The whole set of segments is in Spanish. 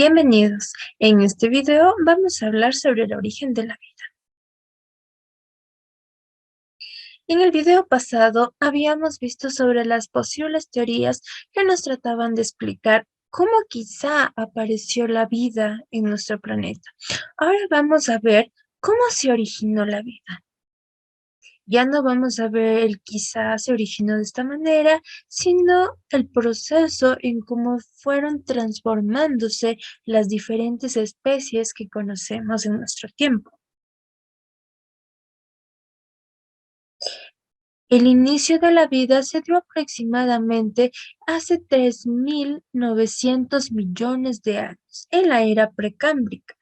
Bienvenidos. En este video vamos a hablar sobre el origen de la vida. En el video pasado habíamos visto sobre las posibles teorías que nos trataban de explicar cómo quizá apareció la vida en nuestro planeta. Ahora vamos a ver cómo se originó la vida. Ya no vamos a ver el quizá se originó de esta manera, sino el proceso en cómo fueron transformándose las diferentes especies que conocemos en nuestro tiempo. El inicio de la vida se dio aproximadamente hace 3.900 millones de años, en la era precámbrica.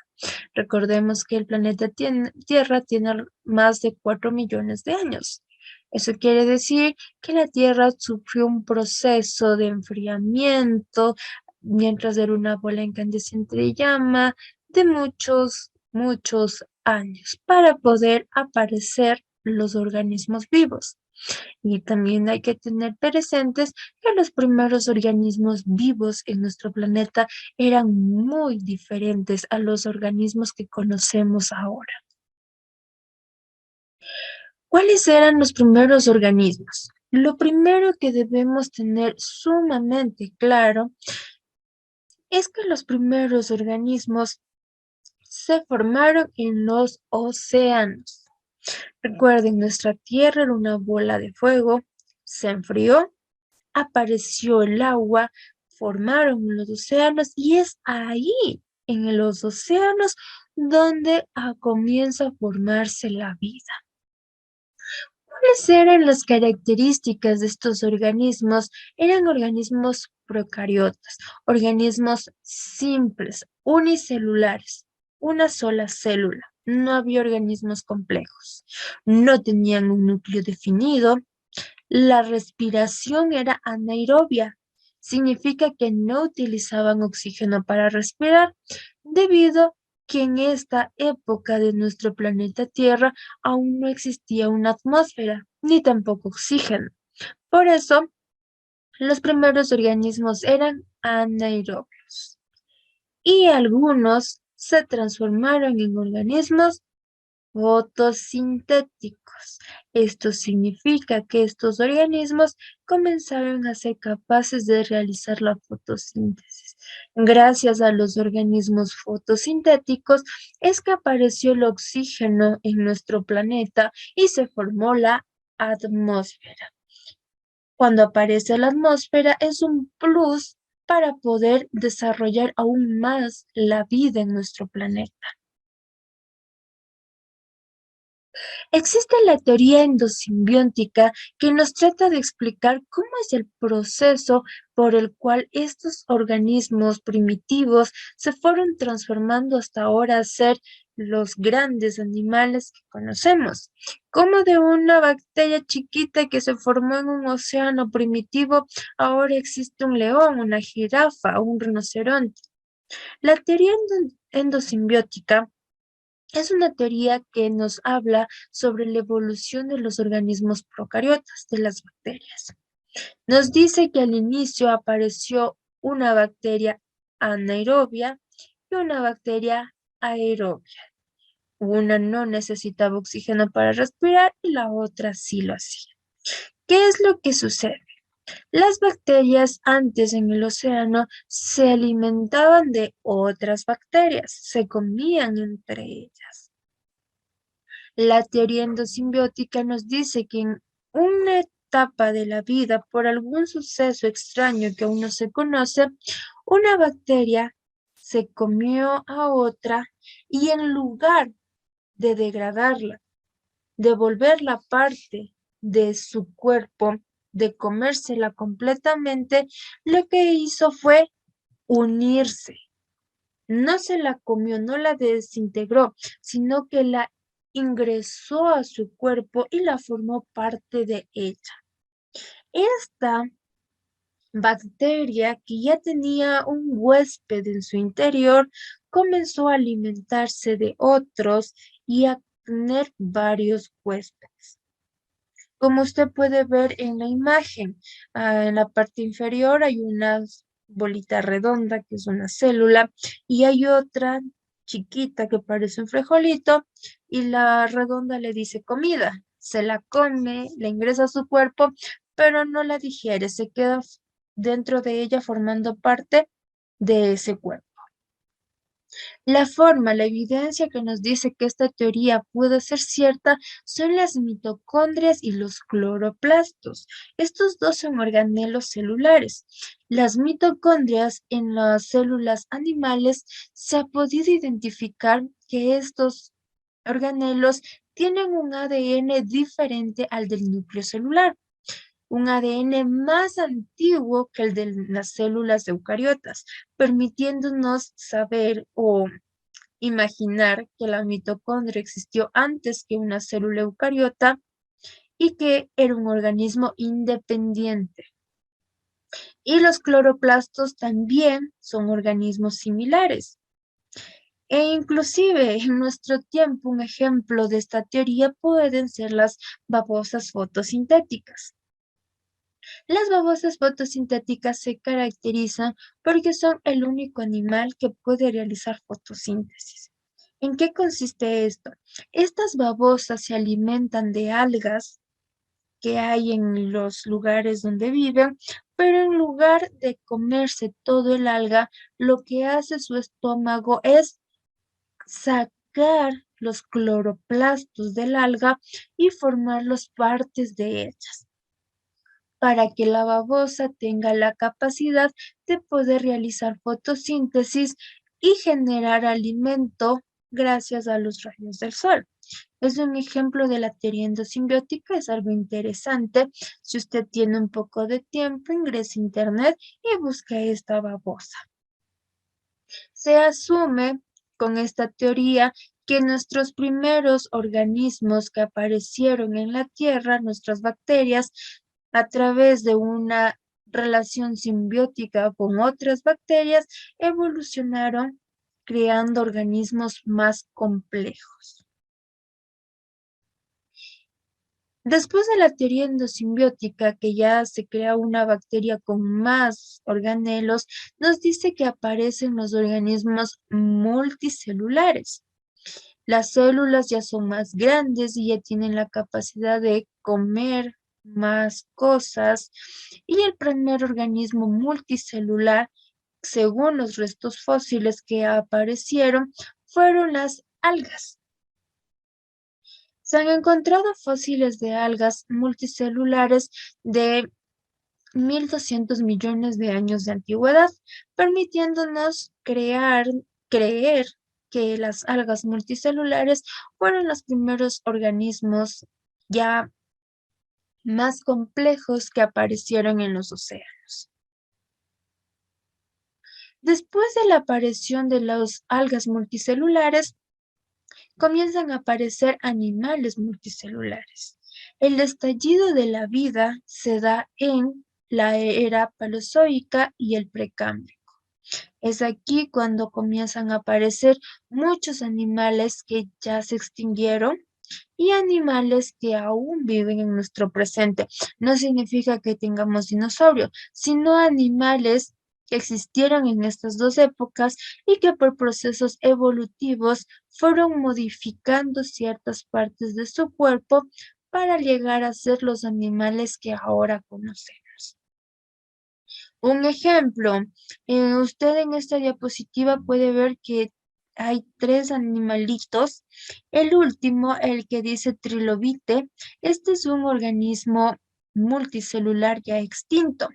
Recordemos que el planeta Tierra tiene más de 4 millones de años. Eso quiere decir que la Tierra sufrió un proceso de enfriamiento mientras era una bola incandescente de llama de muchos años para poder aparecer los organismos vivos. Y también hay que tener presentes que los primeros organismos vivos en nuestro planeta eran muy diferentes a los organismos que conocemos ahora. ¿Cuáles eran los primeros organismos? Lo primero que debemos tener sumamente claro es que los primeros organismos se formaron en los océanos. Recuerden, nuestra Tierra era una bola de fuego, se enfrió, apareció el agua, formaron los océanos y es ahí, en los océanos, donde comienza a formarse la vida. ¿Cuáles eran las características de estos organismos? Eran organismos procariotas, organismos simples, unicelulares, una sola célula. No había organismos complejos. No tenían un núcleo definido. La respiración era anaerobia. Significa que no utilizaban oxígeno para respirar, debido que en esta época de nuestro planeta Tierra aún no existía una atmósfera, ni tampoco oxígeno. Por eso, los primeros organismos eran anaerobios y algunos se transformaron en organismos fotosintéticos. Esto significa que estos organismos comenzaron a ser capaces de realizar la fotosíntesis. Gracias a los organismos fotosintéticos es que apareció el oxígeno en nuestro planeta y se formó la atmósfera. Cuando aparece la atmósfera es un plus para poder desarrollar aún más la vida en nuestro planeta. Existe la teoría endosimbiótica que nos trata de explicar cómo es el proceso por el cual estos organismos primitivos se fueron transformando hasta ahora a ser los grandes animales que conocemos. Como de una bacteria chiquita que se formó en un océano primitivo, ahora existe un león, una jirafa o un rinoceronte. La teoría endosimbiótica es una teoría que nos habla sobre la evolución de los organismos procariotas, de las bacterias. Nos dice que al inicio apareció una bacteria anaerobia y una bacteria aerobia. Una no necesitaba oxígeno para respirar y la otra sí lo hacía. ¿Qué es lo que sucede? Las bacterias antes en el océano se alimentaban de otras bacterias, se comían entre ellas. La teoría endosimbiótica nos dice que en una etapa de la vida, por algún suceso extraño que aún no se conoce, una bacteria se comió a otra y en lugar de degradarla, de volverla parte de su cuerpo, de comérsela completamente, lo que hizo fue unirse. No se la comió, no la desintegró, sino que la ingresó a su cuerpo y la formó parte de ella. Esta bacteria, que ya tenía un huésped en su interior, comenzó a alimentarse de otros y a tener varios huéspedes. Como usted puede ver en la imagen, en la parte inferior hay unas bolita redonda, que es una célula, y hay otra chiquita que parece un frijolito, y la redonda le dice comida. Se la come, la ingresa a su cuerpo, pero no la digiere, se queda dentro de ella formando parte de ese cuerpo. La evidencia que nos dice que esta teoría puede ser cierta son las mitocondrias y los cloroplastos. Estos dos son organelos celulares. Las mitocondrias en las células animales se ha podido identificar que estos organelos tienen un ADN diferente al del núcleo celular, un ADN más antiguo que el de las células eucariotas, permitiéndonos saber o imaginar que la mitocondria existió antes que una célula eucariota y que era un organismo independiente. Y los cloroplastos también son organismos similares. E inclusive en nuestro tiempo un ejemplo de esta teoría pueden ser las babosas fotosintéticas. Las babosas fotosintéticas se caracterizan porque son el único animal que puede realizar fotosíntesis. ¿En qué consiste esto? Estas babosas se alimentan de algas que hay en los lugares donde viven, pero en lugar de comerse todo el alga, lo que hace su estómago es sacar los cloroplastos del alga y formar las partes de ellas, para que la babosa tenga la capacidad de poder realizar fotosíntesis y generar alimento gracias a los rayos del sol. Es un ejemplo de la teoría endosimbiótica, es algo interesante. Si usted tiene un poco de tiempo, ingrese a internet y busque esta babosa. Se asume con esta teoría que nuestros primeros organismos que aparecieron en la Tierra, nuestras bacterias, a través de una relación simbiótica con otras bacterias, evolucionaron creando organismos más complejos. Después de la teoría endosimbiótica, que ya se crea una bacteria con más organelos, nos dice que aparecen los organismos multicelulares. Las células ya son más grandes y ya tienen la capacidad de comer más cosas. Y el primer organismo multicelular, según los restos fósiles que aparecieron, fueron las algas. Se han encontrado fósiles de algas multicelulares de 1.200 millones de años de antigüedad, permitiéndonos creer que las algas multicelulares fueron los primeros organismos ya más complejos que aparecieron en los océanos. Después de la aparición de las algas multicelulares, comienzan a aparecer animales multicelulares. El estallido de la vida se da en la era paleozoica y el precámbrico. Es aquí cuando comienzan a aparecer muchos animales que ya se extinguieron y animales que aún viven en nuestro presente. No significa que tengamos dinosaurios, sino animales que existieron en estas dos épocas y que por procesos evolutivos fueron modificando ciertas partes de su cuerpo para llegar a ser los animales que ahora conocemos. Un ejemplo, usted en esta diapositiva puede ver que hay tres animalitos. El último, el que dice trilobite, este es un organismo multicelular ya extinto.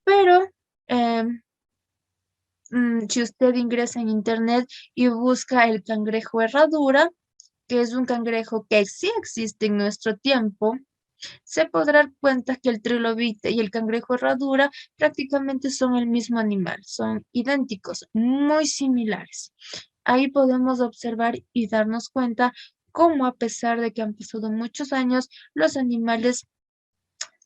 Pero si usted ingresa en internet y busca el cangrejo herradura, que es un cangrejo que sí existe en nuestro tiempo, se podrá dar cuenta que el trilobite y el cangrejo herradura prácticamente son el mismo animal, son idénticos, muy similares. Ahí podemos observar y darnos cuenta cómo, a pesar de que han pasado muchos años, los animales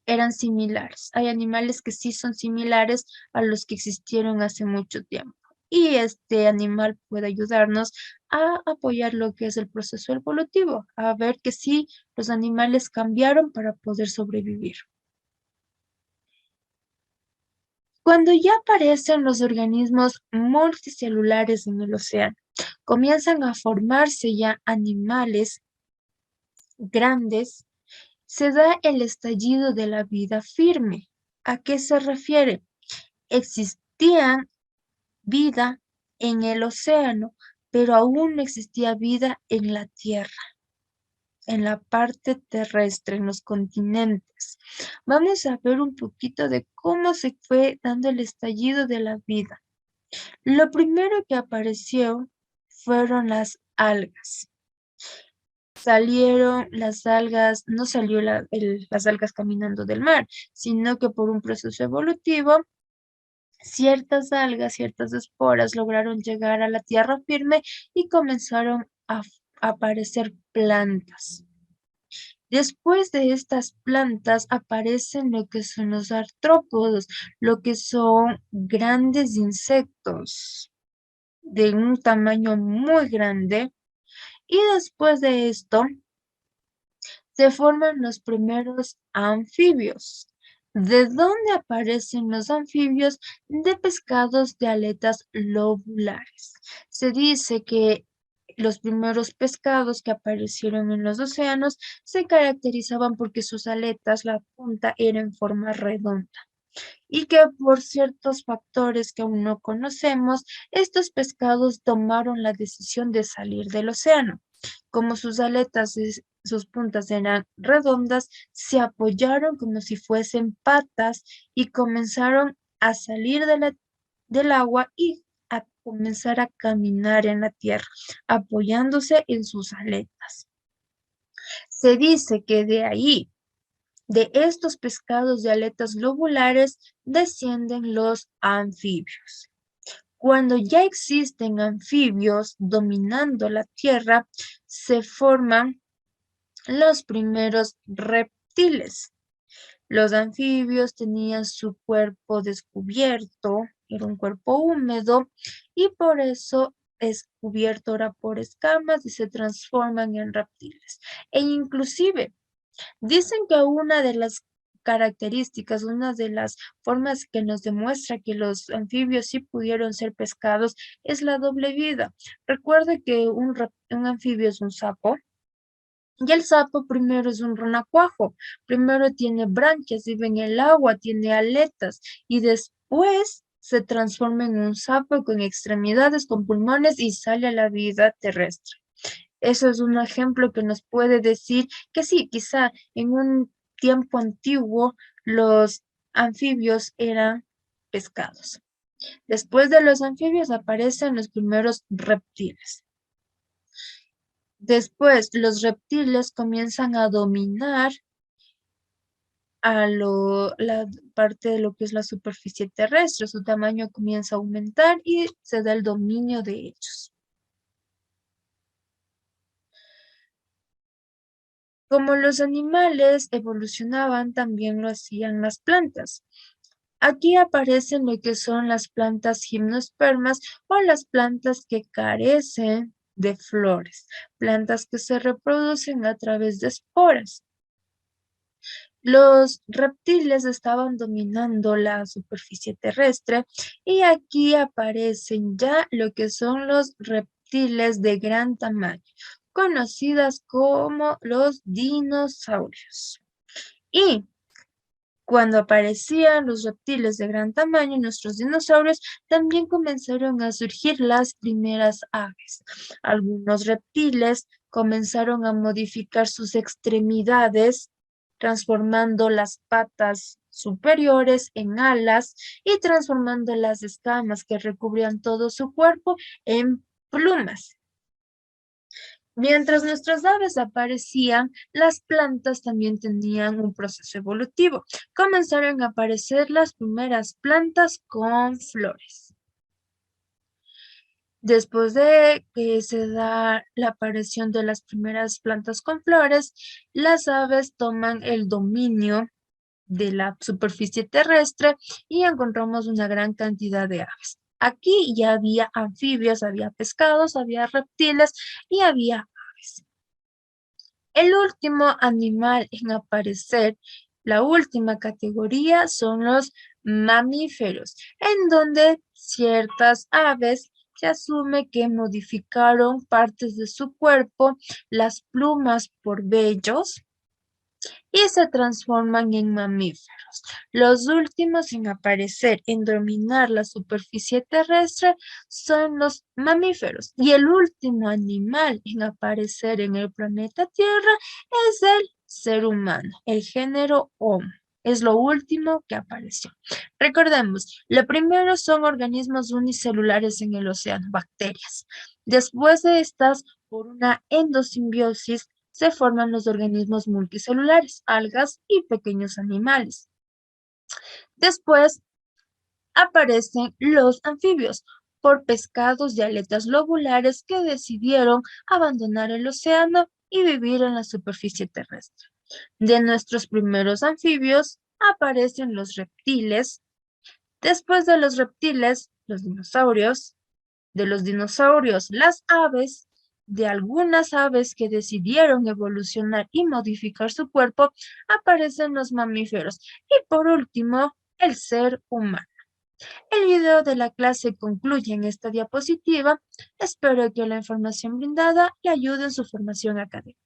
eran similares. Hay animales que sí son similares a los que existieron hace mucho tiempo. Y este animal puede ayudarnos a apoyar lo que es el proceso evolutivo, a ver que sí, los animales cambiaron para poder sobrevivir. Cuando ya aparecen los organismos multicelulares en el océano, comienzan a formarse ya animales grandes, se da el estallido de la vida firme. ¿A qué se refiere? Existía vida en el océano, pero aún no existía vida en la tierra, en la parte terrestre, en los continentes. Vamos a ver un poquito de cómo se fue dando el estallido de la vida. Lo primero que apareció fueron las algas. Salieron las algas, no salió las algas caminando del mar, sino que por un proceso evolutivo, ciertas algas, ciertas esporas lograron llegar a la tierra firme y comenzaron a aparecer plantas. Después de estas plantas aparecen lo que son los artrópodos, lo que son grandes insectos de un tamaño muy grande. Y después de esto se forman los primeros anfibios. ¿De dónde aparecen los anfibios? De pescados de aletas lobulares. Se dice que los primeros pescados que aparecieron en los océanos se caracterizaban porque sus aletas, la punta, era en forma redonda y que por ciertos factores que aún no conocemos, estos pescados tomaron la decisión de salir del océano. Como sus aletas y sus puntas eran redondas, se apoyaron como si fuesen patas y comenzaron a salir del agua y a comenzar a caminar en la tierra, apoyándose en sus aletas. Se dice que de ahí, de estos pescados de aletas lobulares, descienden los anfibios. Cuando ya existen anfibios dominando la tierra, se forman los primeros reptiles. Los anfibios tenían su cuerpo descubierto, era un cuerpo húmedo y por eso es cubierto ahora por escamas y se transforman en reptiles. E inclusive dicen que una de las características, una de las formas que nos demuestra que los anfibios sí pudieron ser pescados es la doble vida. Recuerde que un anfibio es un sapo y el sapo primero es un renacuajo. Primero tiene branquias, vive en el agua, tiene aletas y después se transforma en un sapo con extremidades, con pulmones y sale a la vida terrestre. Eso es un ejemplo que nos puede decir que sí, quizá en un tiempo antiguo los anfibios eran pescados. Después de los anfibios aparecen los primeros reptiles. Después los reptiles comienzan a dominar la parte de lo que es la superficie terrestre. Su tamaño comienza a aumentar y se da el dominio de ellos. Como los animales evolucionaban, también lo hacían las plantas. Aquí aparecen lo que son las plantas gimnospermas o las plantas que carecen de flores, plantas que se reproducen a través de esporas. Los reptiles estaban dominando la superficie terrestre y aquí aparecen ya lo que son los reptiles de gran tamaño, conocidas como los dinosaurios. Y cuando aparecían los reptiles de gran tamaño, nuestros dinosaurios, también comenzaron a surgir las primeras aves. Algunos reptiles comenzaron a modificar sus extremidades, transformando las patas superiores en alas y transformando las escamas que recubrían todo su cuerpo en plumas. Mientras nuestras aves aparecían, las plantas también tenían un proceso evolutivo. Comenzaron a aparecer las primeras plantas con flores. Después de que se da la aparición de las primeras plantas con flores, las aves toman el dominio de la superficie terrestre y encontramos una gran cantidad de aves. Aquí ya había anfibios, había pescados, había reptiles y había aves. El último animal en aparecer, la última categoría, son los mamíferos, en donde ciertas aves se asume que modificaron partes de su cuerpo, las plumas por vellos, y se transforman en mamíferos. Los últimos en aparecer en dominar la superficie terrestre son los mamíferos y el último animal en aparecer en el planeta Tierra es el ser humano, el género Homo. Es lo último que apareció. Recordemos, lo primero son organismos unicelulares en el océano, bacterias. Después de estas, por una endosimbiosis, se forman los organismos multicelulares, algas y pequeños animales. Después aparecen los anfibios, por pescados de aletas lobulares que decidieron abandonar el océano y vivir en la superficie terrestre. De nuestros primeros anfibios aparecen los reptiles. Después de los reptiles, los dinosaurios. De los dinosaurios, las aves, de algunas aves que decidieron evolucionar y modificar su cuerpo, aparecen los mamíferos y por último, el ser humano. El video de la clase concluye en esta diapositiva. Espero que la información brindada le ayude en su formación académica.